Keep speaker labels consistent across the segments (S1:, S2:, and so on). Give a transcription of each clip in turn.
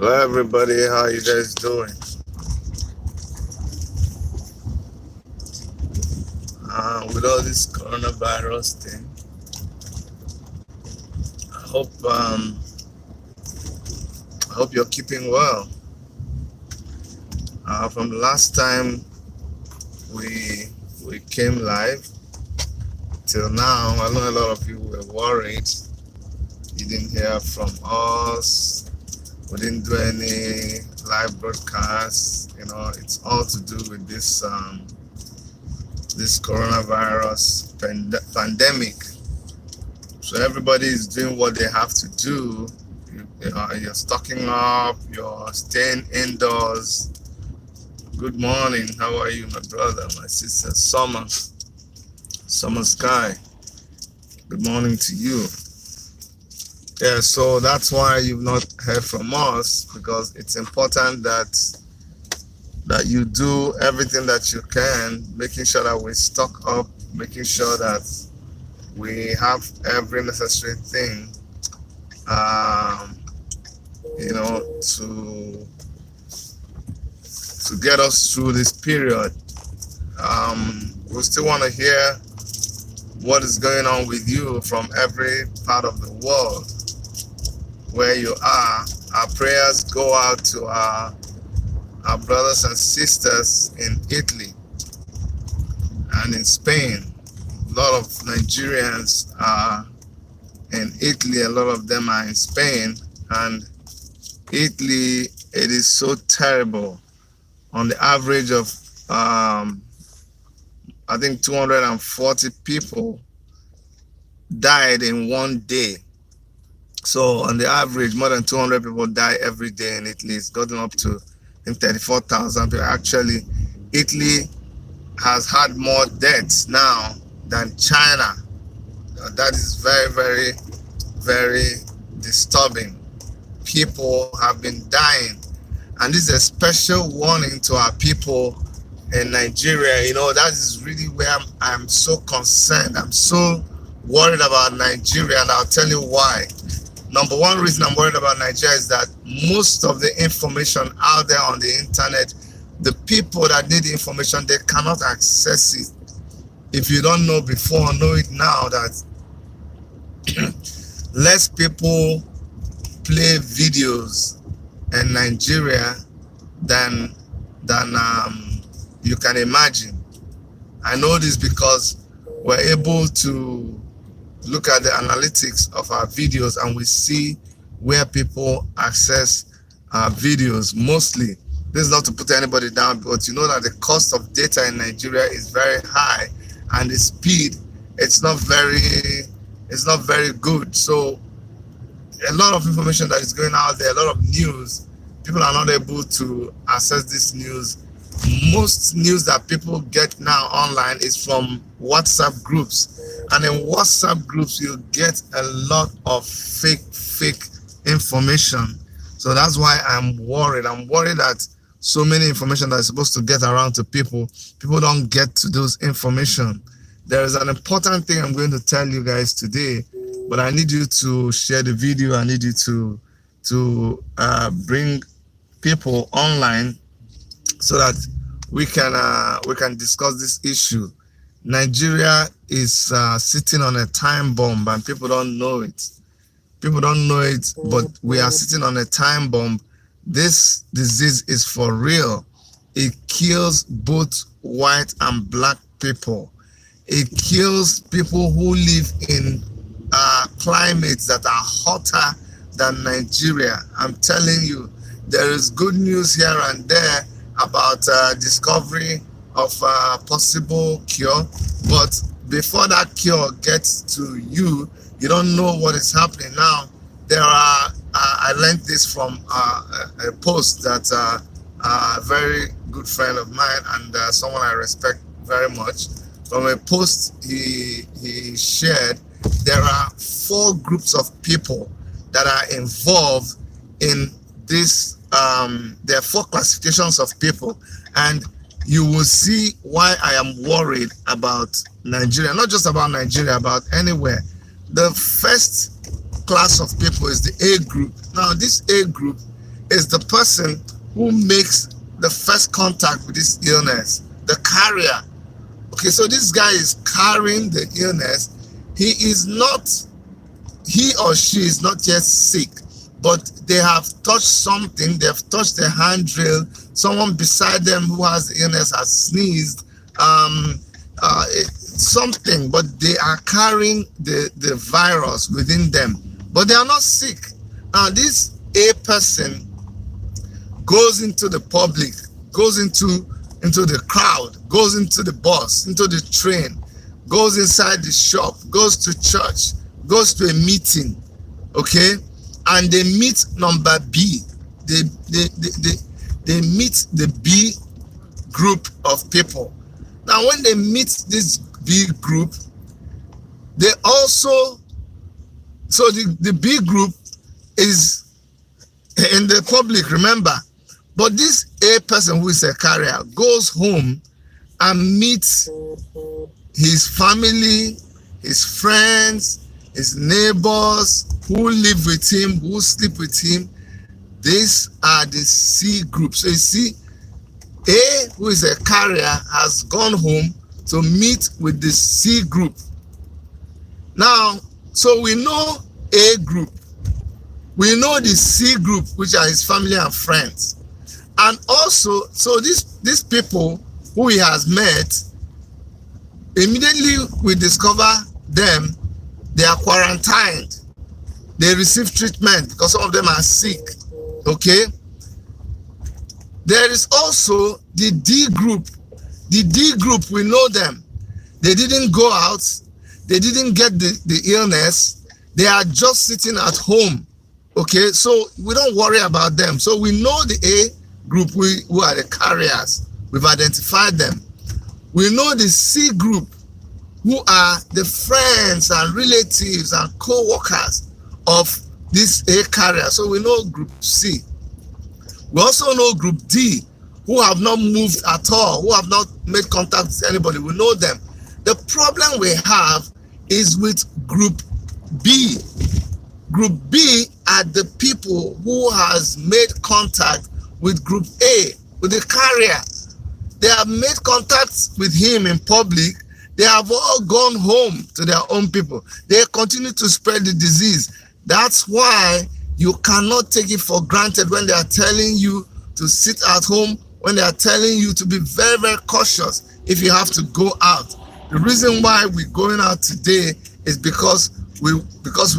S1: Hello everybody, how you guys doing? With all this coronavirus thing, I hope you're keeping well. From the last time we came live till now, I know a lot of you were worried. You didn't hear from us. We didn't do any live broadcasts. You know, it's all to do with this this coronavirus pandemic. So everybody is doing what they have to do. You're stocking up. You're staying indoors. Good morning. How are you, my brother, my sister, Summer Sky? Good morning to you. Yeah, so that's why you've not heard from us, because it's important that you do everything that you can, making sure that we stock up, making sure that we have every necessary thing, to get us through this period. We still want to hear what is going on with you from every part of the world where you are. Our prayers go out to our brothers and sisters in Italy and in Spain. A lot of Nigerians are in Italy, a lot of them are in Spain, and Italy, it is so terrible. On the average of I think 240 people died in one day. So on the average, more than 200 people die every day in Italy. It's gotten up to 34,000 people. Actually, Italy has had more deaths now than China. That is very, very, very disturbing. People have been dying. And this is a special warning to our people in Nigeria. You know, that is really where I'm so concerned. I'm so worried about Nigeria, and I'll tell you why. Number one reason I'm worried about Nigeria is that most of the information out there on the internet, the people that need the information, they cannot access it. If you don't know before, know it now, that less people play videos in Nigeria than you can imagine. I know this because we're able to look at the analytics of our videos, and we see where people access our videos mostly. This is not to put anybody down, but you know that the cost of data in Nigeria is very high, and the speed, it's not very good. So a lot of information that is going out there, a lot of news, people are not able to access this news. Most news that people get now online is from WhatsApp groups, and in WhatsApp groups you get a lot of fake information. So that's why I'm worried. I'm worried that so many information that is supposed to get around to people don't get to those information. There is an important thing I'm going to tell you guys today, but I need you to share the video. I need you to bring people online so that we can discuss this issue. Nigeria is sitting on a time bomb, and people don't know it. People don't know it, but we are sitting on a time bomb. This disease is for real. It kills both white and black people. It kills people who live in climates that are hotter than Nigeria. I'm telling you, there is good news here and there about discovery of a possible cure, but before that cure gets to you, you don't know what is happening. Now, I learned this from a post that a very good friend of mine and someone I respect very much, from a post he shared. There are 4 groups of people that are involved in this. There are 4 classifications of people, and you will see why I am worried about Nigeria. Not just about Nigeria, about anywhere. The first class of people is the A group. Now, this A group is the person who makes the first contact with this illness, the carrier. Okay, so this guy is carrying the illness. He or she is not yet sick, but they have touched something. They have touched the handrail. Someone beside them who has the illness has sneezed, something, but they are carrying the virus within them, but they are not sick. Now this A person goes into the public, goes into the crowd, goes into the bus, into the train, goes inside the shop, goes to church, goes to a meeting, okay, and they meet number B. They meet the B group of people. Now when they meet this B group, they also, so the B group is in the public, remember, but this A person who is a carrier goes home and meets his family, his friends, his neighbors who live with him, who sleep with him. These are the C group. So you see, A, who is a carrier, has gone home to meet with the C group. Now, so we know A group. We know the C group, which are his family and friends. And also, so these people who he has met, immediately we discover them, they are quarantined. They receive treatment because some of them are sick. Okay? There is also the D group. The D group, we know them. They didn't go out. They didn't get the illness. They are just sitting at home. Okay? So we don't worry about them. So we know the A group, who are the carriers. We've identified them. We know the C group, who are the friends and relatives and co-workers of this A carrier. So we know group C. We also know group D, who have not moved at all, who have not made contact with anybody. We know them. The problem we have is with group B. Group B are the people who has made contact with group A, with the carrier. They have made contact with him in public. They have all gone home to their own people. They continue to spread the disease. That's why you cannot take it for granted when they are telling you to sit at home, when they are telling you to be very, very cautious if you have to go out. The reason why we're going out today is because we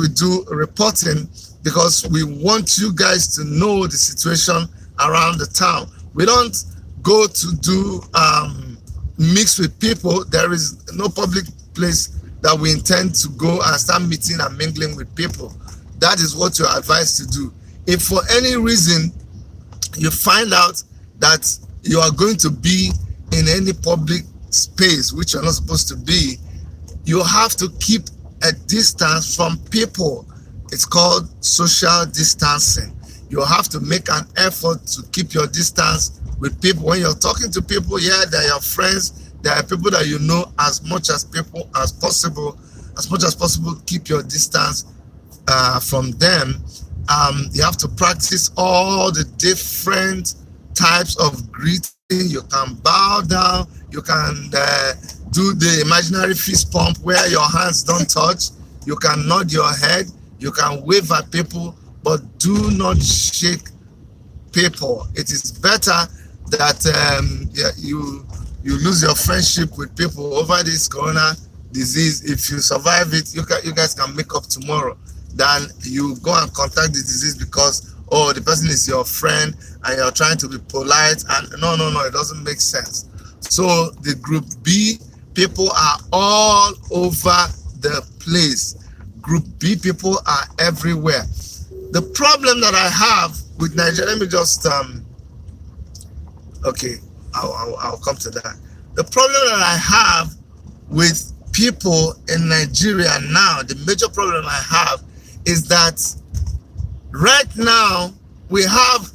S1: do reporting, because we want you guys to know the situation around the town. We don't go to do mix with people. There is no public place that we intend to go and start meeting and mingling with people. That is what you're advised to do. If for any reason you find out that you are going to be in any public space which you're not supposed to be, you have to keep a distance from people. It's called social distancing. You have to make an effort to keep your distance with people. When you're talking to people, yeah, they're your friends, they are people that you know. As much as possible, keep your distance from them. You have to practice all the different types of greeting. You can bow down, you can do the imaginary fist pump where your hands don't touch, you can nod your head, you can wave at people, but do not shake people. It is better that you lose your friendship with people over this corona disease. If you survive it, you guys can make up tomorrow, than you go and contact the disease because, oh, the person is your friend and you're trying to be polite, and no, it doesn't make sense. So the group B people are all over the place. Group B people are everywhere. The problem that I have with Nigeria, let me just okay, I'll come to that. The problem that I have with people in Nigeria now, the major problem I have is that right now we have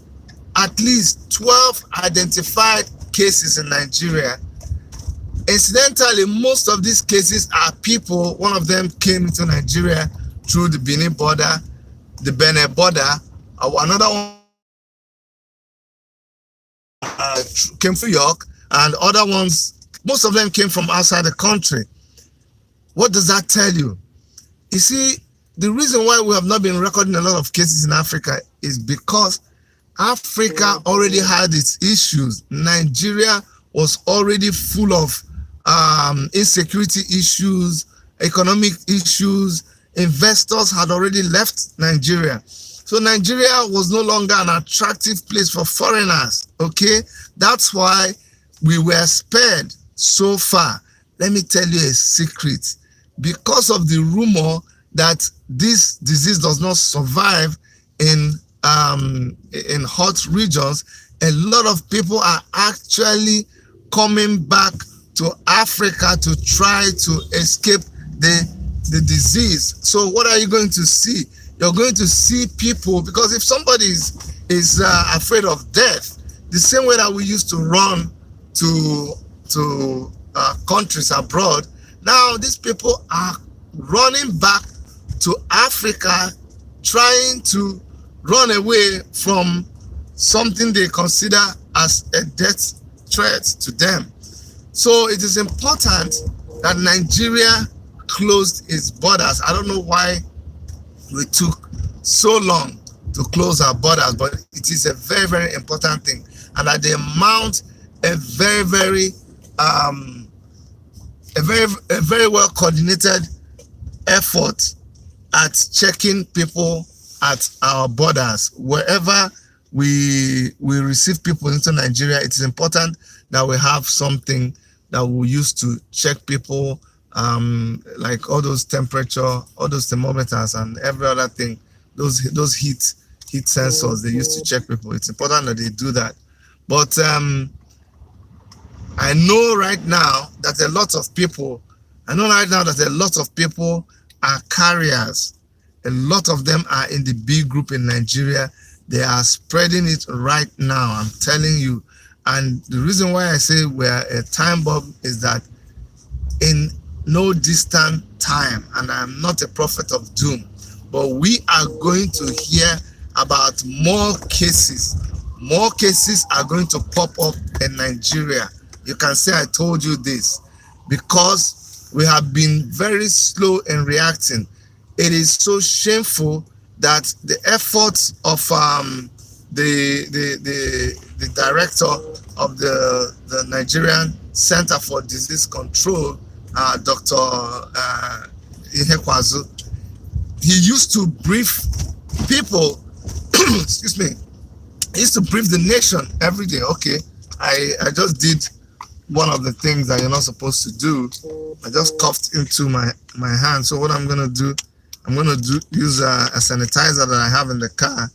S1: at least 12 identified cases in Nigeria. Incidentally, most of these cases are people, one of them came into Nigeria through the Benin border, the Benin border, another one came from New York, and other ones, most of them came from outside the country. What does that tell you? You see, the reason why we have not been recording a lot of cases in Africa is because Africa already had its issues. Nigeria was already full of insecurity issues, economic issues. Investors had already left Nigeria. So Nigeria was no longer an attractive place for foreigners. Okay, that's why we were spared so far. Let me tell you a secret. Because of the rumor that this disease does not survive in hot regions, a lot of people are actually coming back to Africa to try to escape the disease. So what are you going to see? You're going to see people, because if somebody is afraid of death, the same way that we used to run to countries abroad, now these people are running back to Africa, trying to run away from something they consider as a death threat to them. So it is important that Nigeria closed its borders. I don't know why we took so long to close our borders, but it is a very, very important thing. And that they mount a very well coordinated effort at checking people at our borders. Wherever we receive people into Nigeria, it is important that we have something that we use to check people, like all those temperature, all those thermometers, and every other thing, those heat sensors they use to check people. It's important that they do that. But I know right now that a lot of people are carriers. A lot of them are in the B group in Nigeria. They are spreading it right now, I'm telling you. And the reason why I say we're a time bomb is that in no distant time, and I'm not a prophet of doom, but we are going to hear about more cases. More cases are going to pop up in Nigeria. You can say I told you this, because we have been very slow in reacting. It is so shameful that the efforts of the director of the Nigerian Center for Disease Control, Dr. Ihekwazu, he used to brief people, excuse me, he used to brief the nation every day. Okay, I just did one of the things that you're not supposed to do. I just coughed into my hand. So what I'm gonna do, I'm gonna use a sanitizer that I have in the car.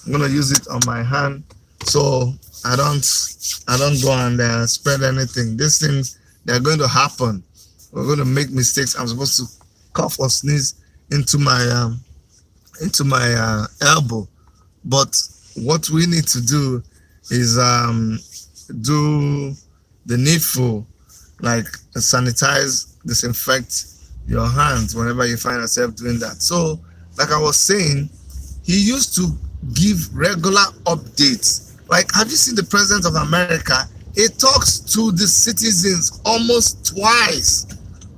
S1: I'm gonna use it on my hand so I don't go and spread anything. These things, they're going to happen. We're going to make mistakes. I'm supposed to cough or sneeze into my elbow, but what we need to do is do the needful, like sanitize, disinfect your hands whenever you find yourself doing that. So, like I was saying, he used to give regular updates. Like, have you seen the president of America? He talks to the citizens almost twice.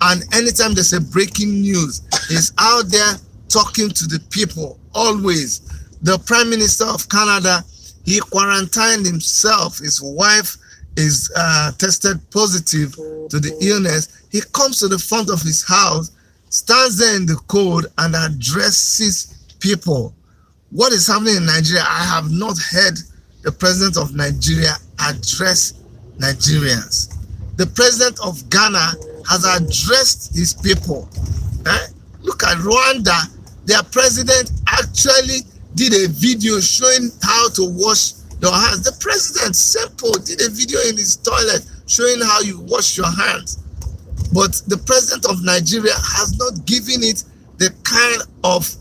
S1: And anytime there's a breaking news, he's out there talking to the people, always. The Prime Minister of Canada, he quarantined himself. His wife is tested positive to the illness. He comes to the front of his house, stands there in the cold, and addresses people. What is happening in Nigeria? I have not heard the president of Nigeria address Nigerians. The president of Ghana has addressed his people. Look at Rwanda. Their president actually did a video showing how to wash your hands. The president, simple, did a video in his toilet showing how you wash your hands. But the president of Nigeria has not given it the kind of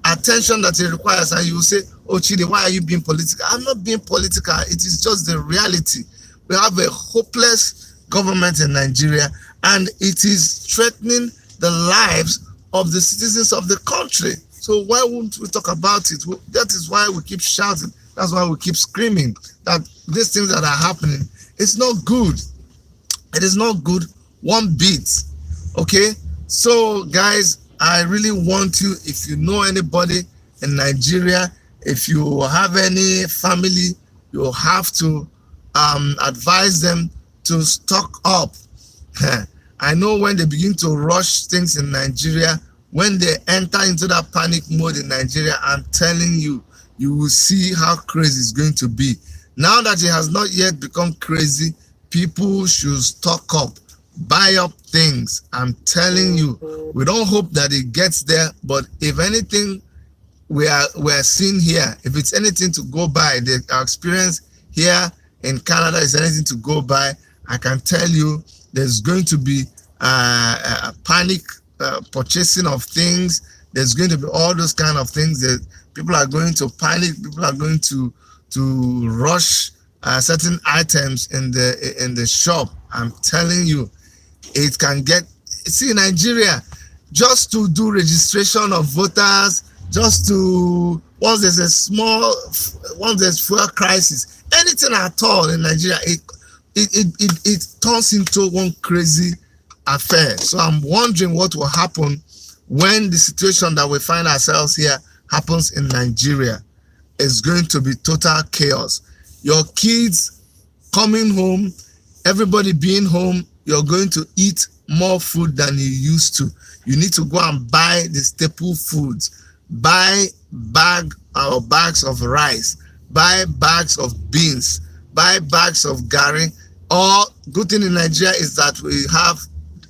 S1: attention that it requires. And you will say, oh, Chidi, why are you being political? I'm not being political. It is just the reality. We have a hopeless government in Nigeria, and it is threatening the lives of the citizens of the country. So why won't we talk about it? That is why we keep shouting. That's why we keep screaming that these things that are happening, it's not good. It is not good one bit. Okay, so guys, I really want you, if you know anybody in Nigeria, if you have any family, you have to advise them to stock up. I know when they begin to rush things in Nigeria, when they enter into that panic mode in Nigeria, I'm telling you, you will see how crazy it's going to be. Now that it has not yet become crazy, people should stock up, buy up things. I'm telling you, we don't hope that it gets there, but if anything we are seeing here, if it's anything to go by, the experience here in Canada is anything to go by, I can tell you there's going to be a panic purchasing of things. There's going to be all those kind of things that people are going to panic. People are going to rush certain items in the shop. I'm telling you, it can get. See, in Nigeria, just to do registration of voters, just to once there's fuel crisis, anything at all in Nigeria, it turns into one crazy affair. So I'm wondering what will happen when the situation that we find ourselves here happens in Nigeria. It's going to be total chaos. Your kids coming home, everybody being home, you're going to eat more food than you used to. You need to go and buy the staple foods, buy bags of rice, buy bags of beans, buy bags of garri. Or good thing in Nigeria is that we have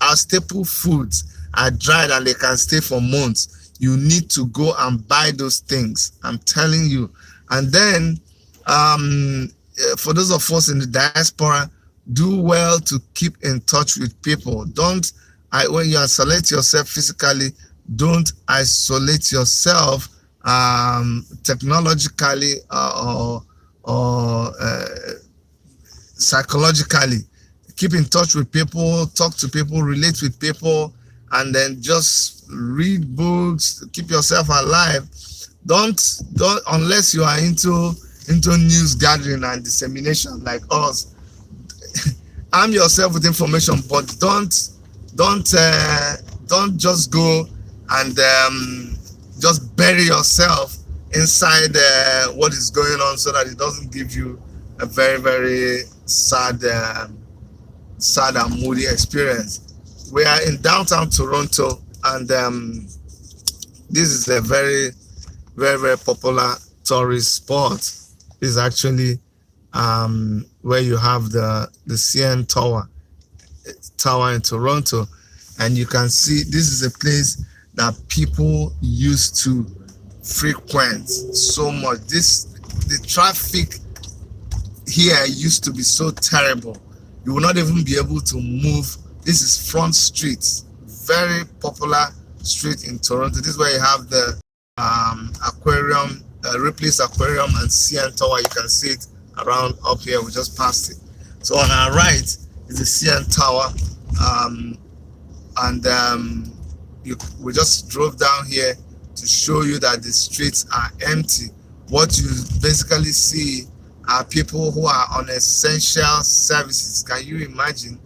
S1: our staple foods are dried and they can stay for months. You need to go and buy those things. I'm telling you. And then for those of us in the diaspora, do well to keep in touch with people. When you isolate yourself physically, don't isolate yourself technologically or psychologically. Keep in touch with people, talk to people, relate with people, and then just read books, keep yourself alive. Don't unless you are into news gathering and dissemination like us. Arm yourself with information, but don't just go and just bury yourself inside what is going on, so that it doesn't give you a very, very sad and moody experience. We are in downtown Toronto, and this is a very, very, very popular tourist spot. This is actually where you have the CN Tower in Toronto, and you can see this is a place that people used to frequent so much. The traffic here used to be so terrible. You will not even be able to move. This is Front Street, very popular street in Toronto. This is where you have the aquarium, Ripley's Aquarium and CN Tower. You can see it around up here. We just passed it. So on our right is the CN Tower, we just drove down here to show you that the streets are empty. What you basically see are people who are on essential services. Can you imagine?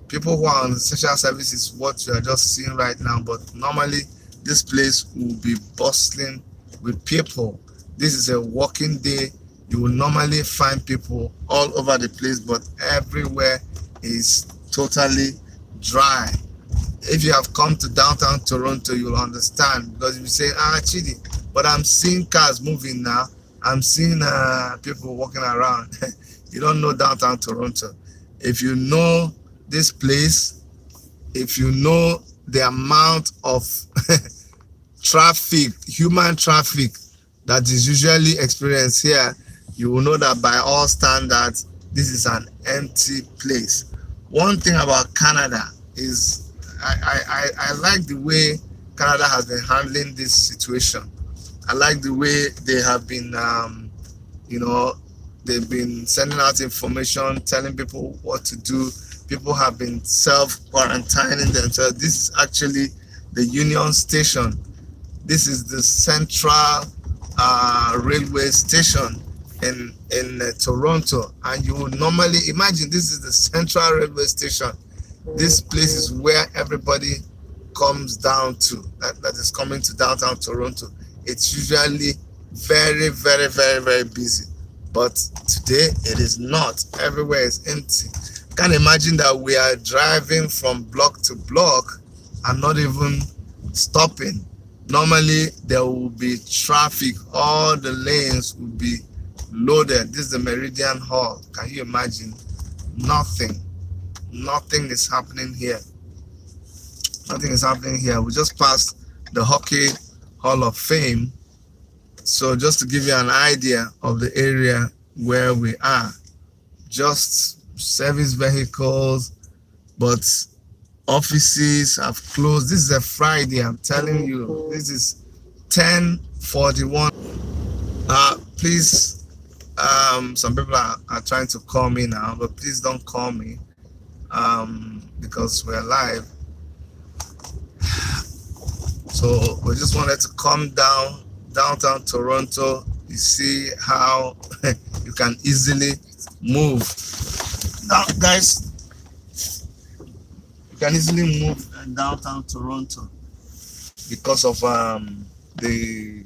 S1: People who are on essential services, what you are just seeing right now. But normally this place will be bustling with people. This is a working day. You will normally find people all over the place, but everywhere is totally dry. If you have come to downtown Toronto, you'll understand, because if you say, Chidi, but I'm seeing cars moving now, I'm seeing people walking around. You don't know downtown Toronto. If you know this place, if you know the amount of traffic, human traffic that is usually experienced here, you will know that by all standards, this is an empty place. One thing about Canada is I like the way Canada has been handling this situation. I like the way they have been, they've been sending out information, telling people what to do. People have been self-quarantining themselves. This is actually the Union Station. This is the Central Railway Station in Toronto, and you would normally imagine this is the Central Railway Station. This place is where everybody comes down to, that is coming to downtown Toronto. It's usually very, very, very, very busy, but today it is not. Everywhere is empty. Can't imagine that we are driving from block to block and not even stopping. Normally there will be traffic, all the lanes will be loaded. This is the Meridian Hall. Can you imagine? Nothing is happening here. Nothing is happening here. We just passed the Hockey Hall of Fame. So just to give you an idea of the area where we are, just service vehicles, but offices have closed. This is a Friday, I'm telling you. This is 10:41. Please, some people are trying to call me now, but please don't call me because we're live. So we just wanted to come downtown Toronto. You see how you can easily move. Now, guys, you can easily move downtown Toronto because of the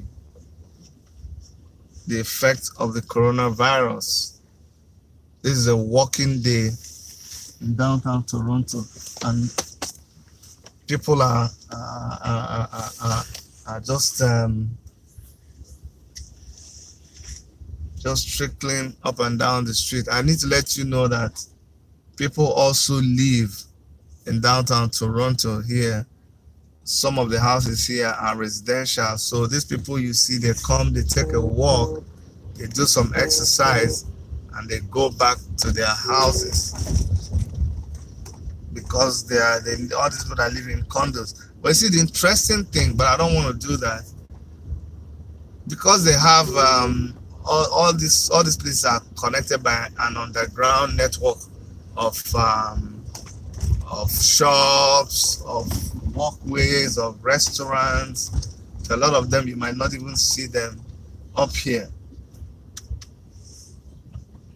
S1: effect of the coronavirus. This is a walking day in downtown Toronto, and people are just trickling up and down the street. I need to let you know that people also live in downtown Toronto here. Some of the houses here are residential, so these people you see, they come, they take a walk, they do some exercise, and they go back to their houses because all these people are living in condos. But you see, the interesting thing, but I don't want to do that, because they have all these places are connected by an underground network of shops, of walkways, of restaurants. So a lot of them you might not even see them up here.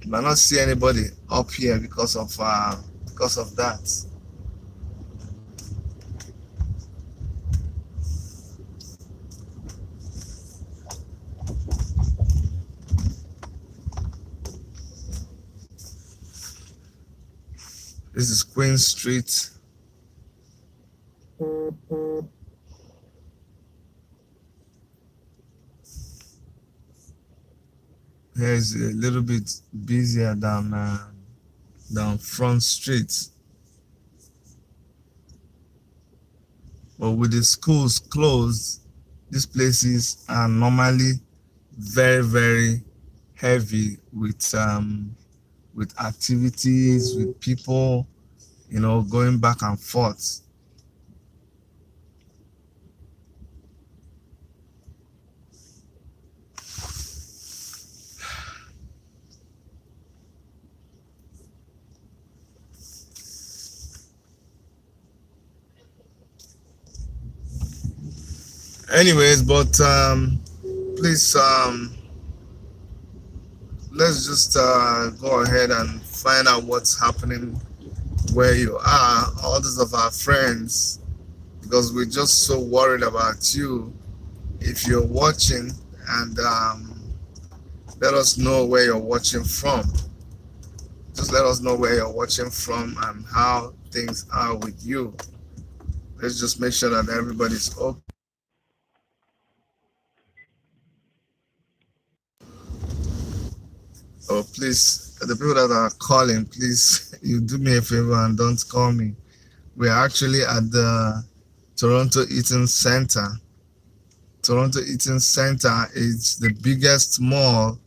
S1: You might not see anybody up here because of that. This is Queen Street. Here is a little bit busier down Front Street. But with the schools closed, these places are normally very, very heavy with activities, with people, going back and forth. Anyways, but please, let's just go ahead and find out what's happening where you are, all these of our friends, because we're just so worried about you. If you're watching, and let us know where you're watching from. Just let us know where you're watching from and how things are with you. Let's just make sure that everybody's okay. Oh, please, the people that are calling, please, you do me a favor and don't call me. We're actually at the Toronto Eaton Center. Toronto Eaton Center is the biggest mall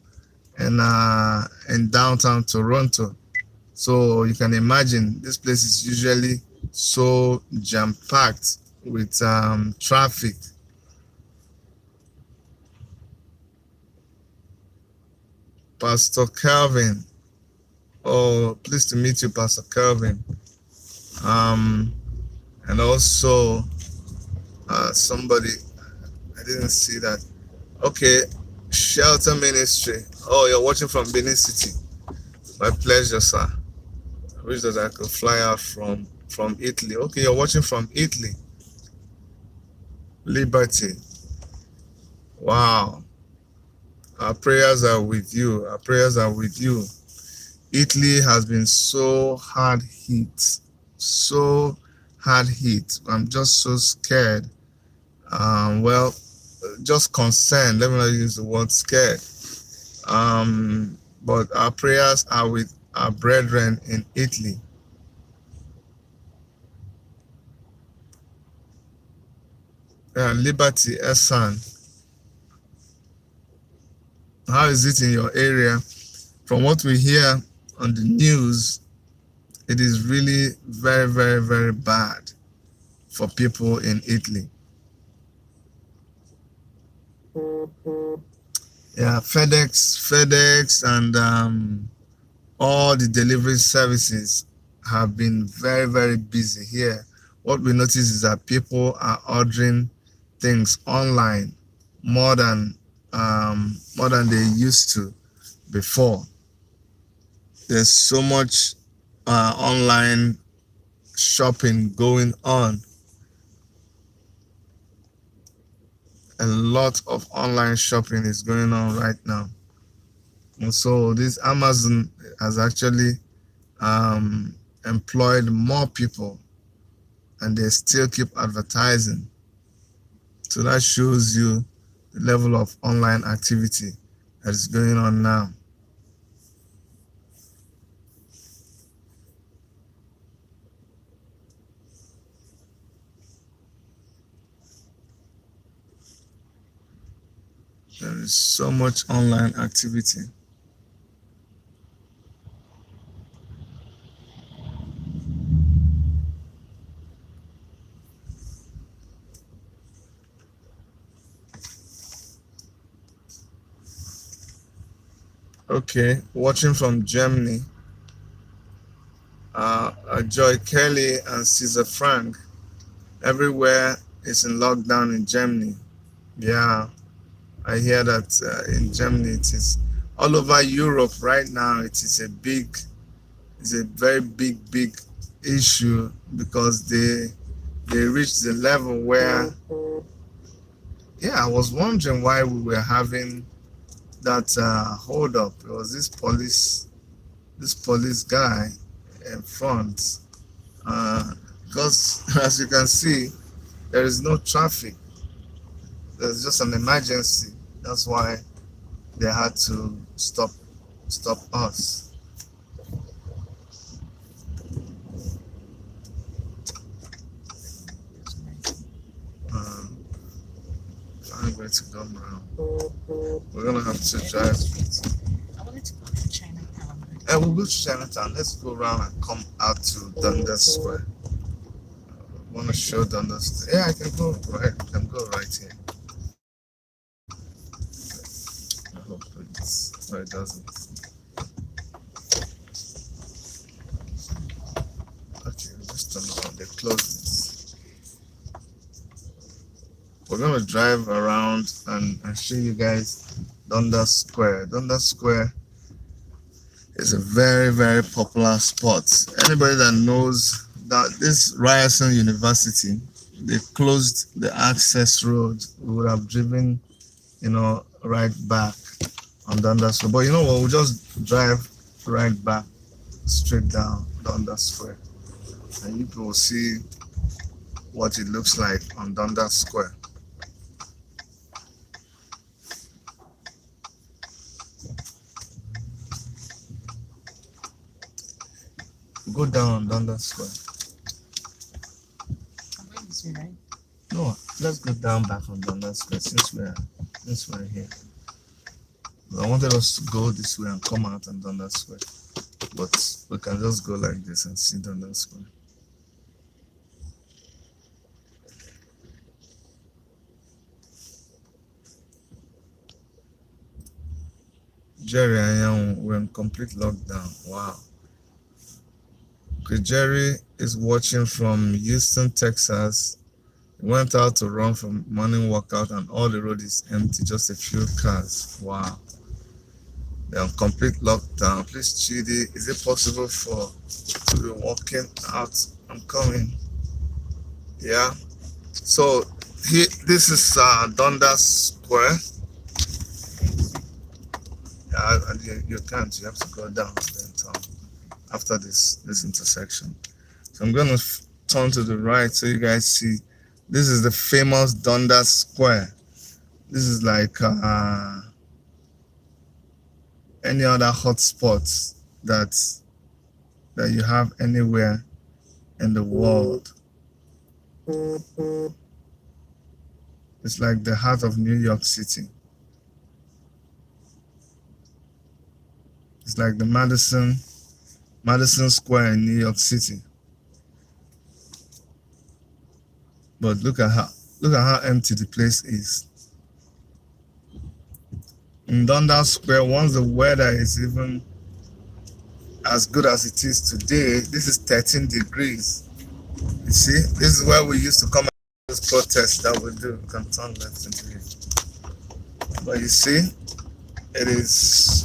S1: in downtown Toronto. So you can imagine this place is usually so jam-packed with traffic. Pastor Calvin. Oh, pleased to meet you, Pastor Calvin. And also somebody, I didn't see that. Okay, Shelter Ministry. Oh, you're watching from Benin City. My pleasure, sir. I wish that I could fly out from Italy. Okay, you're watching from Italy. Liberty. Wow. Our prayers are with you. Our prayers are with you. Italy has been so hard hit. So hard hit. I'm just so scared. Well, just concerned. Let me not use the word scared. But our prayers are with our brethren in Italy. Liberty, Esan. How is it in your area? From what we hear on the news, it is really very, very, very bad for people in Italy. Yeah, FedEx, and all the delivery services have been very, very busy here. What we notice is that people are ordering things online more than they used to before. There's so much online shopping going on. A lot of online shopping is going on right now. And so this Amazon has actually employed more people, and they still keep advertising. So that shows you the level of online activity that is going on now. There is so much online activity. Okay, watching from Germany. Joy Kelly and Caesar Frank. Everywhere is in lockdown in Germany. Yeah, I hear that in Germany it is all over Europe right now. It's a very big issue because they reached the level where, yeah, I was wondering why we were having that hold up. It was this police guy in front, because as you can see, there is no traffic. There's just an emergency. That's why they had to stop us. I'm going to go around. We're gonna have to drive.
S2: I wanted to go to Chinatown.
S1: We'll go to Chinatown. Let's go around and come out to Dundas Square. I want to show Dundas. Yeah, I can go right. I can go right here. I hope it doesn't. Okay, just turn on the closings. We're gonna drive around and show you guys Dundas Square. Dundas Square is a very popular spot. Anybody that knows that this Ryerson University, they closed the access road, we would have driven, right back on Dundas Square. But you know what? We'll just drive right back straight down Dundas Square, and you will see what it looks like on Dundas Square. Go down Dundas Square.
S2: I'm going this way, right?
S1: No, let's go down back on Dundas Square since we're here. I wanted us to go this way and come out on Dundas Square, but we can just go like this and see Dundas Square. Jerry and Young were in complete lockdown. Wow. Okay, Jerry is watching from Houston, Texas. Went out to run for morning workout and all the road is empty, just a few cars. Wow. They're on complete lockdown. Please, Chidi, is it possible to be walking out? I'm coming. Yeah. So this is Dundas Square. Yeah, you can't. You have to go down then turn after this intersection. So I'm gonna turn to the right so you guys see. This is the famous Dundas Square. This is like any other hotspots that you have anywhere in the world. It's like the heart of New York City. It's like the Madison Square in New York City. But look at how empty the place is. In Dundas Square, once the weather is even as good as it is today, this is 13 degrees. You see, this is where we used to come at this protest that we do. We can turn left into it. But you see, it is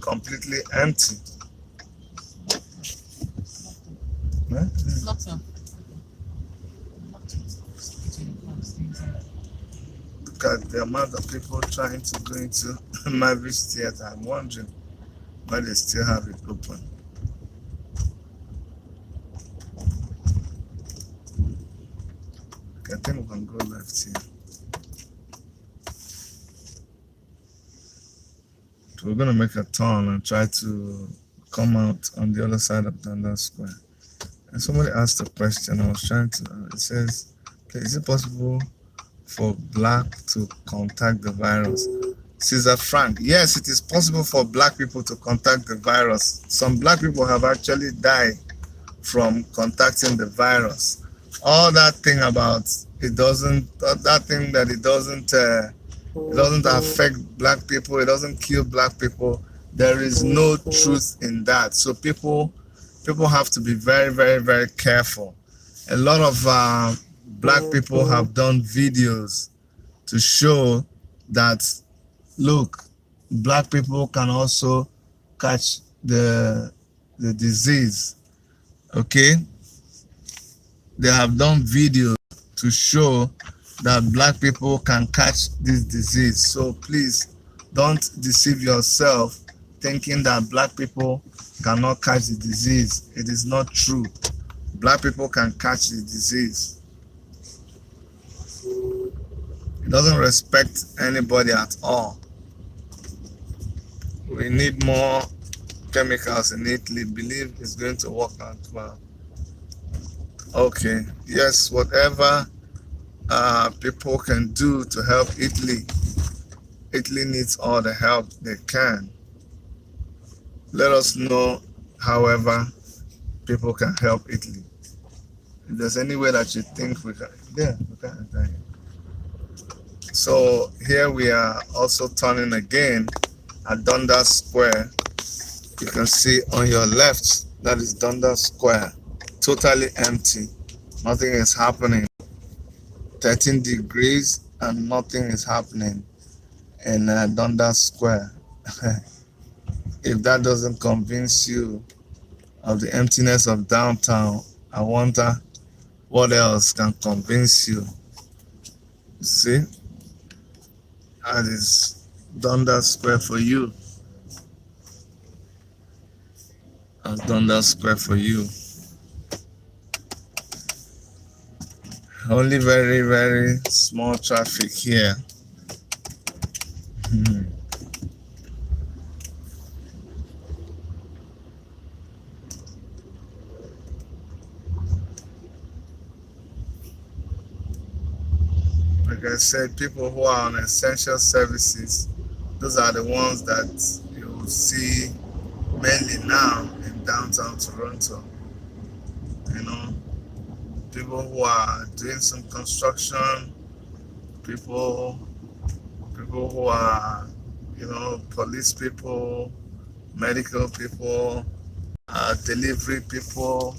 S1: completely empty. Huh?
S2: Lots of.
S1: Look at the amount of people trying to go into Mavis Theater. I'm wondering why they still have it open. Okay, I think we can go left here. So we're gonna make a turn and try to come out on the other side of Dundas Square. And somebody asked a question. I was trying to. It says, "Is it possible for black to contact the virus?" Caesar Frank, yes, it is possible for black people to contact the virus. Some black people have actually died from contacting the virus. All that thing about it doesn't affect black people, it doesn't kill black people. There is no truth in that. So people have to be very, very, very careful. A lot of black people have done videos to show that, look, black people can also catch the disease. Okay, they have done videos to show that black people can catch this disease. So please don't deceive yourself thinking that black people cannot catch the disease. It is not true. Black people can catch the disease. It doesn't respect anybody at all. We need more chemicals in Italy. Believe it's going to work out well. Okay, yes, whatever people can do to help Italy. Italy needs all the help they can. Let us know, however, people can help Italy. If there's any way that you think we can, we can enter here. So here we are also turning again at Dundas Square. You can see on your left, that is Dundas Square. Totally empty. Nothing is happening. 13 degrees and nothing is happening in Dundas Square. If that doesn't convince you of the emptiness of downtown, I wonder what else can convince you. See, that is Dundas Square for you. That's Dundas Square for you. Only very, very small traffic here. Like I said, people who are on essential services, those are the ones that you will see mainly now in downtown Toronto. You know, people who are doing some construction, people who are, police people, medical people, delivery people.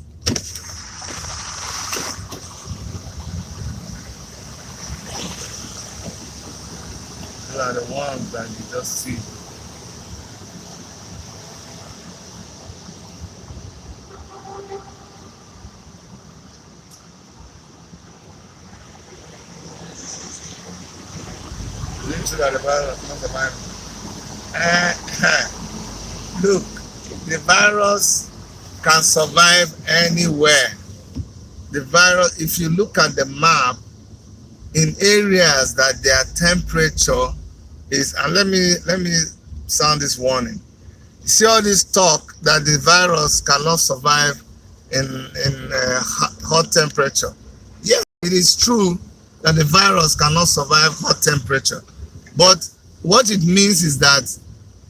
S1: These are the ones that you just see. Literally, that the virus not survive. Look, the virus can survive anywhere. The virus, if you look at the map, in areas that their temperature is, and let me sound this warning. You see all this talk that the virus cannot survive in hot temperature. Yes, it is true that the virus cannot survive hot temperature, but what it means is that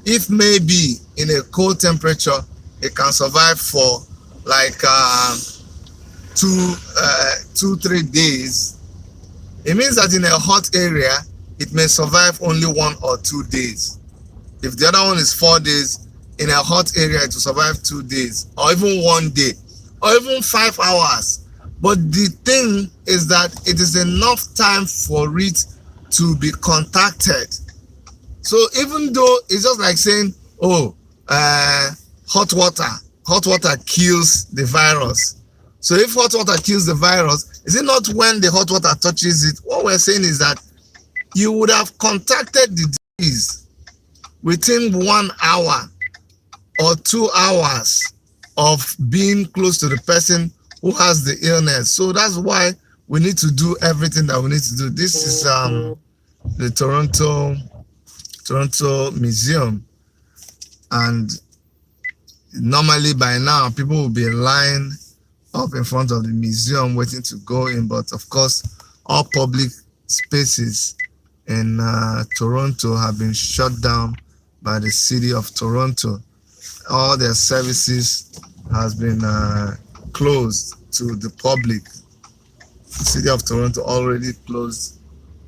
S1: if maybe in a cold temperature it can survive for like 3 days, it means that in a hot area it may survive only 1 or 2 days. If the other one is 4 days, in a hot area it will survive 2 days, or even 1 day, or even 5 hours. But the thing is that it is enough time for it to be contacted. So even though it's just like saying, oh, hot water kills the virus. So if hot water kills the virus, is it not when the hot water touches it? What we're saying is that you would have contacted the disease within 1 hour or 2 hours of being close to the person who has the illness. So that's why we need to do everything that we need to do. This is the Toronto Museum, and normally by now people will be in line up in front of the museum waiting to go in, but of course all public spaces in Toronto have been shut down by the city of Toronto. All their services has been closed to the public. The city of Toronto already closed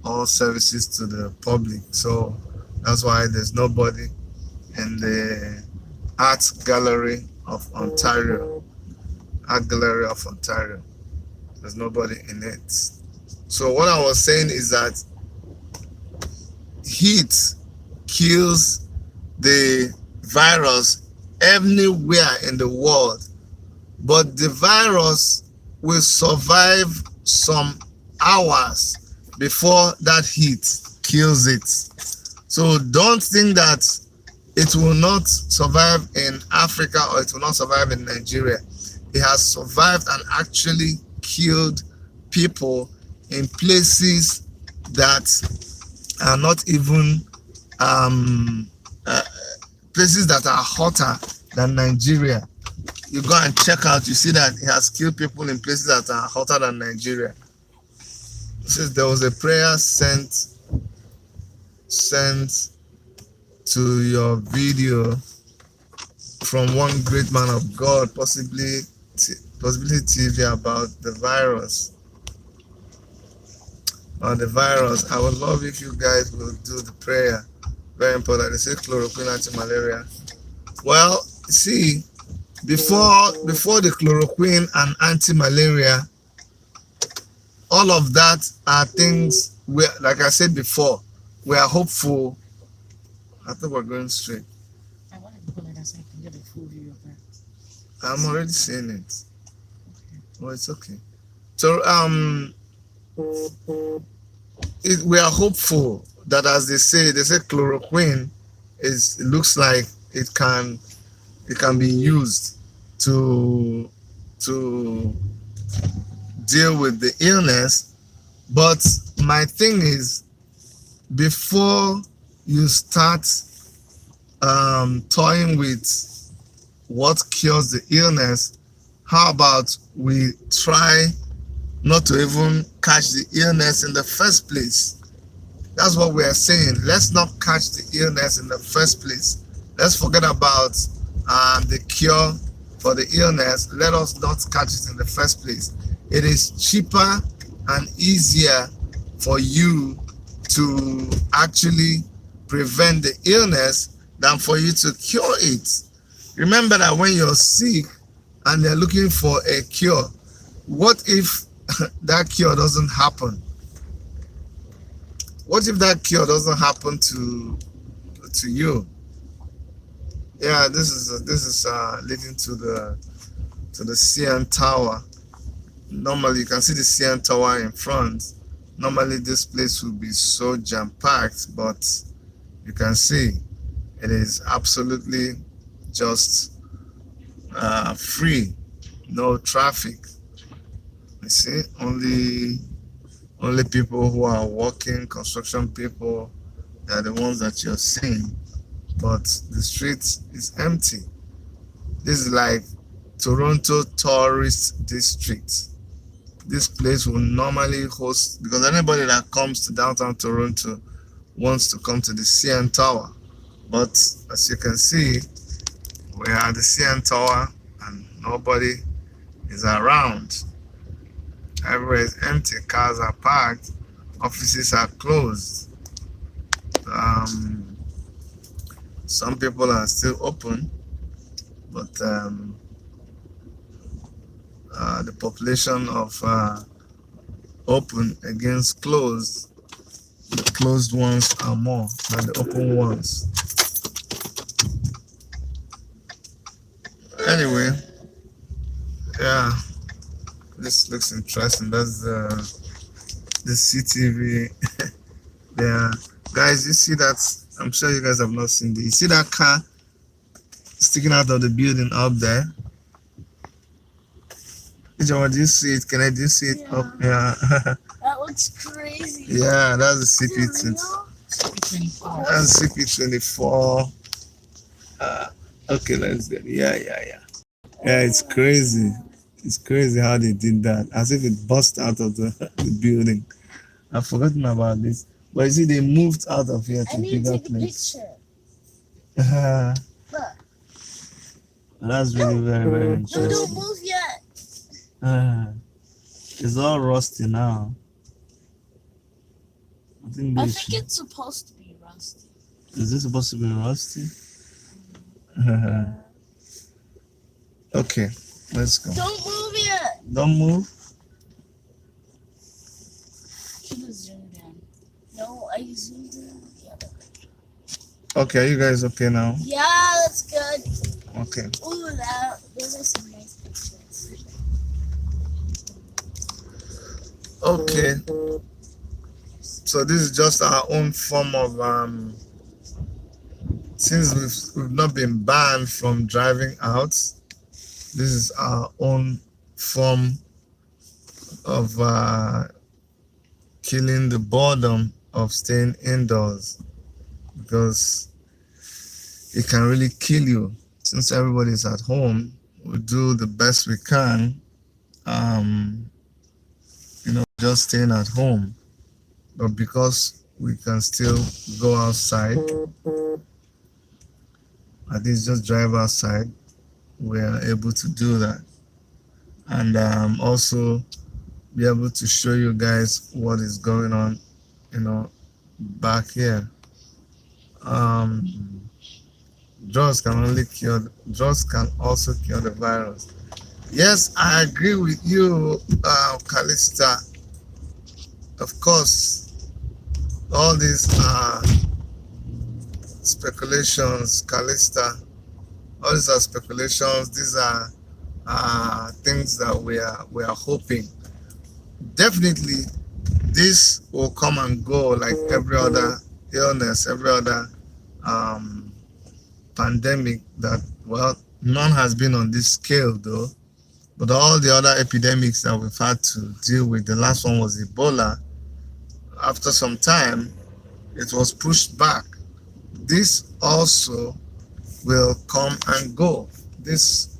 S1: all services to the public, so that's why there's nobody in the Art Gallery of Ontario. Art Gallery of Ontario. There's nobody in it. So what I was saying is that heat kills the virus anywhere in the world, but the virus will survive some hours before that heat kills it. So don't think that it will not survive in Africa or it will not survive in Nigeria. It has survived and actually killed people in places that are not even places that are hotter than Nigeria. You go and check out, you see that it has killed people in places that are hotter than Nigeria. It says there was a prayer sent to your video from one great man of God, possibly TV, about the virus. On the virus, I would love if you guys will do the prayer. Very important. They say chloroquine anti-malaria. Well, see, before the chloroquine and anti-malaria, all of that are things where, like I said before, we are hopeful. I think we're going straight.
S2: I wanted to go like that so I can get a full view of that.
S1: I'm already seeing it. Okay. Well, it's okay. So we are hopeful that, as they say chloroquine it looks like it can be used to deal with the illness. But my thing is, before you start toying with what cures the illness, how about we try not to even catch the illness in the first place? That's what we are saying. Let's not catch the illness in the first place. Let's forget about the cure for the illness. Let us not catch it in the first place. It is cheaper and easier for you to actually prevent the illness than for you to cure it. Remember that when you're sick and they're looking for a cure, what if that cure doesn't happen? What if that cure doesn't happen to you? Yeah, this is leading to the CN Tower. Normally, you can see the CN Tower in front. Normally, this place would be so jam-packed, but you can see it is absolutely just free, no traffic. You see, only people who are walking, construction people, they are the ones that you're seeing. But the street is empty. This is like Toronto tourist district. This place will normally host, because anybody that comes to downtown Toronto wants to come to the CN Tower. But as you can see, we are at the CN Tower and nobody is around. Everywhere is empty. Cars are parked. Offices are closed. Some people are still open, but the population of open against closed, the closed ones are more than the open ones. Anyway, yeah, this looks interesting. That's the CTV. Yeah, guys, you see that? I'm sure you guys have not seen this. You see that car sticking out of the building up there? John, do you see it? Can I do you see it?
S2: Yeah.
S1: Up? Yeah.
S2: That looks crazy.
S1: Yeah, that's the CP.
S2: CP24.
S1: That's CP24. Okay, let's get. Yeah. Yeah, it's crazy. It's crazy how they did that. As if it burst out of the building. I've forgotten about this. But you see, they moved out of here to
S2: I need to
S1: bigger
S2: take a
S1: place.
S2: picture. Look.
S1: That's really very
S2: No,
S1: interesting.
S2: don't move yet.
S1: It's all rusty now. I think
S2: it's supposed to be rusty.
S1: Is this supposed to be rusty? Okay, let's go.
S2: Don't move yet.
S1: Don't move.
S2: Should have zoomed in. No, I zoomed in. Yeah.
S1: Okay, are you guys okay now?
S2: Yeah, that's good.
S1: Okay.
S2: Ooh, those are some nice pictures.
S1: Okay. So this is just our own form of since we've not been banned from driving out, this is our own form of killing the boredom of staying indoors, because it can really kill you. Since everybody's at home, we do the best we can, just staying at home. But because we can still go outside, at least just drive outside, we are able to do that. And also be able to show you guys what is going on, back here. Drugs can also cure the virus. Yes, I agree with you, Callista. Of course, all these speculations, Callista, all these are speculations. These are things that we are hoping. Definitely, this will come and go like every other illness, every other pandemic. That, well, none has been on this scale though. But all the other epidemics that we've had to deal with, the last one was Ebola. After some time, it was pushed back. This also will come and go. These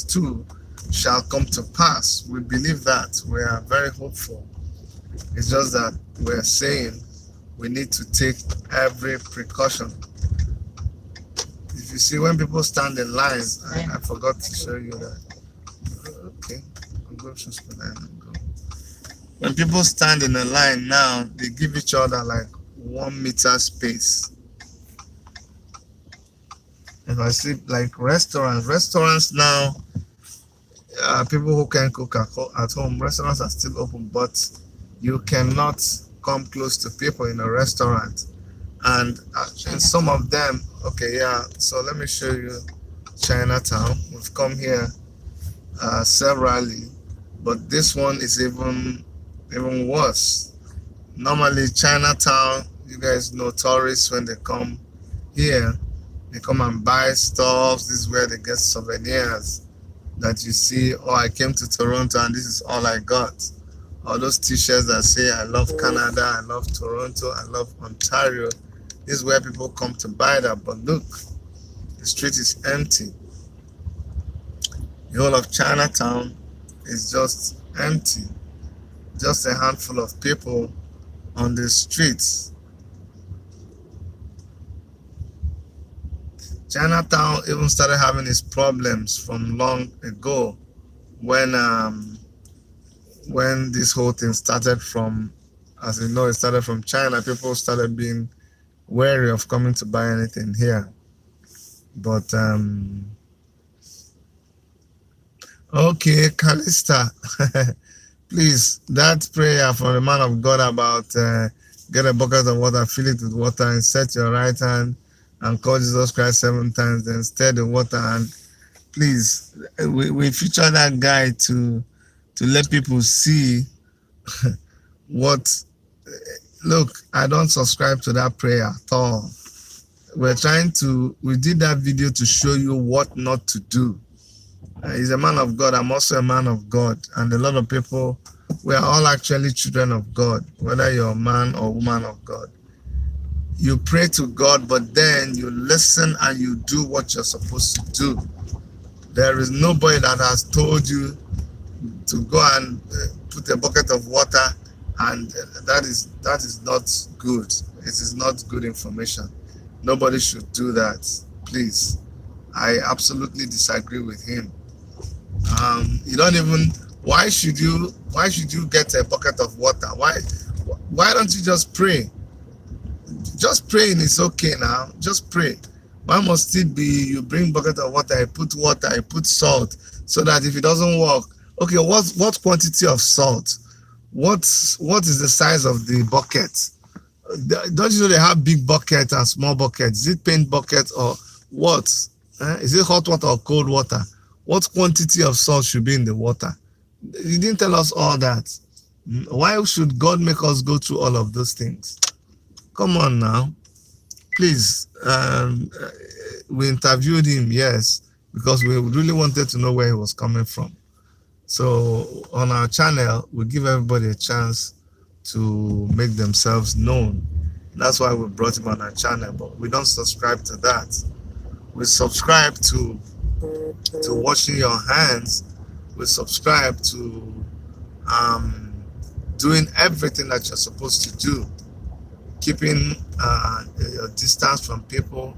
S1: two shall come to pass. We believe that. We are very hopeful. It's just that we're saying we need to take every precaution. If you see when people stand in lines, I forgot to show you that. Okay, I'll go to and go. When people stand in a line now, they give each other like 1 meter space. If I see like restaurants now, people who can cook at home, restaurants are still open, but you cannot come close to people in a restaurant. And in some of them, okay, yeah. So let me show you Chinatown. We've come here severally, but this one is even worse. Normally, Chinatown, you guys know tourists when they come here, they come and buy stuff. This is where they get souvenirs that you see. Oh, I came to Toronto and this is all I got. All those t-shirts that say I love Canada, I love Toronto, I love Ontario. This is where people come to buy that. But look, the street is empty. The whole of Chinatown is just empty. Just a handful of people on the streets. Chinatown even started having its problems from long ago when this whole thing started from, as you know, it started from China. People started being wary of coming to buy anything here. But okay, Callista, please, that prayer from the man of God about get a bucket of water, fill it with water, and set your right hand and call Jesus Christ 7 times, then stir the water. And please, we feature that guy to let people see what. Look, I don't subscribe to that prayer at all. We did that video to show you what not to do. He's a man of God. I'm also a man of God. And a lot of people, we are all actually children of God, whether you're a man or woman of God. You pray to God, but then you listen and you do what you're supposed to do. There is nobody that has told you to go and put a bucket of water, and that is not good. It is not good information. Nobody should do that. Please, I absolutely disagree with him. You don't even. Why should you get a bucket of water? Why don't you just pray? Just praying is okay now. Just pray. Why must it be you bring bucket of water, you put water, you put salt, so that if it doesn't work, okay, what quantity of salt? What is the size of the bucket? Don't you know they have big buckets and small buckets? Is it paint bucket or what? Is it hot water or cold water? What quantity of salt should be in the water? You didn't tell us all that. Why should God make us go through all of those things? Come on now. Please, we interviewed him, yes, because we really wanted to know where he was coming from. So on our channel, we give everybody a chance to make themselves known. That's why we brought him on our channel, but we don't subscribe to that. We subscribe to washing your hands. We subscribe to doing everything that you're supposed to do. Keeping your distance from people,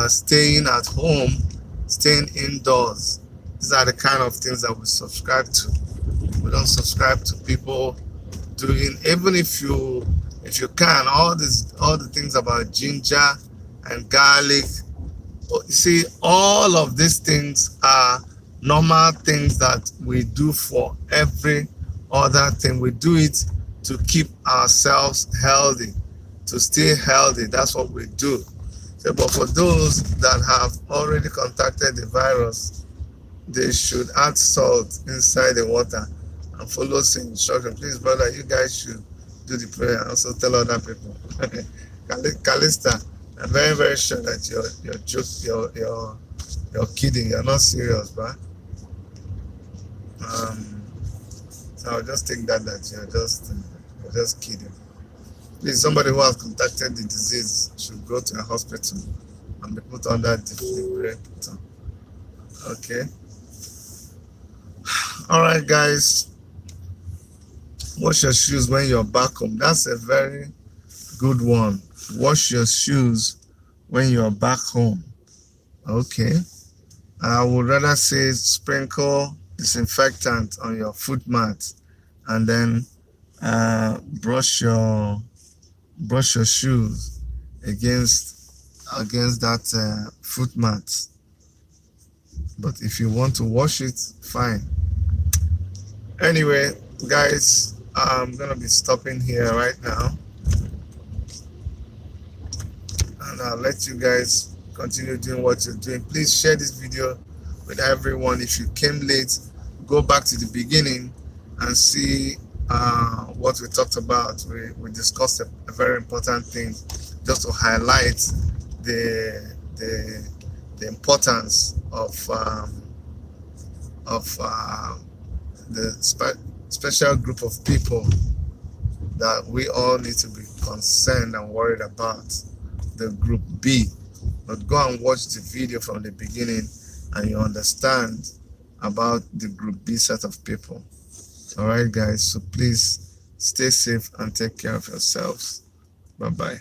S1: staying at home, staying indoors. These are the kind of things that we subscribe to. We don't subscribe to people doing, even if you can, all the things about ginger and garlic. You see, all of these things are normal things that we do for every other thing. We do it to keep ourselves healthy, to stay healthy. That's what we do. So, but for those that have already contacted the virus, they should add salt inside the water and follow the instruction. Please, brother, you guys should do the prayer and also tell other people. Callista, I'm very, very sure that you're kidding. You're not serious, bro. So I'll just take that you're just kidding. Please, somebody who has contacted the disease should go to a hospital and be put under defibrillator. Okay. All right, guys. Wash your shoes when you're back home. That's a very good one. Wash your shoes when you're back home. Okay. I would rather say sprinkle disinfectant on your foot mat and then brush your shoes against that foot mat. But if you want to wash it, fine. Anyway, guys, I'm gonna be stopping here right now, and I'll let you guys continue doing what you're doing. Please share this video with everyone. If you came late, go back to the beginning and see what we talked about. We discussed a very important thing, just to highlight the the, the importance of the special group of people that we all need to be concerned and worried about, the group B. But go and watch the video from the beginning and you understand about the group B set of people. All right, guys, so please stay safe and take care of yourselves. Bye bye.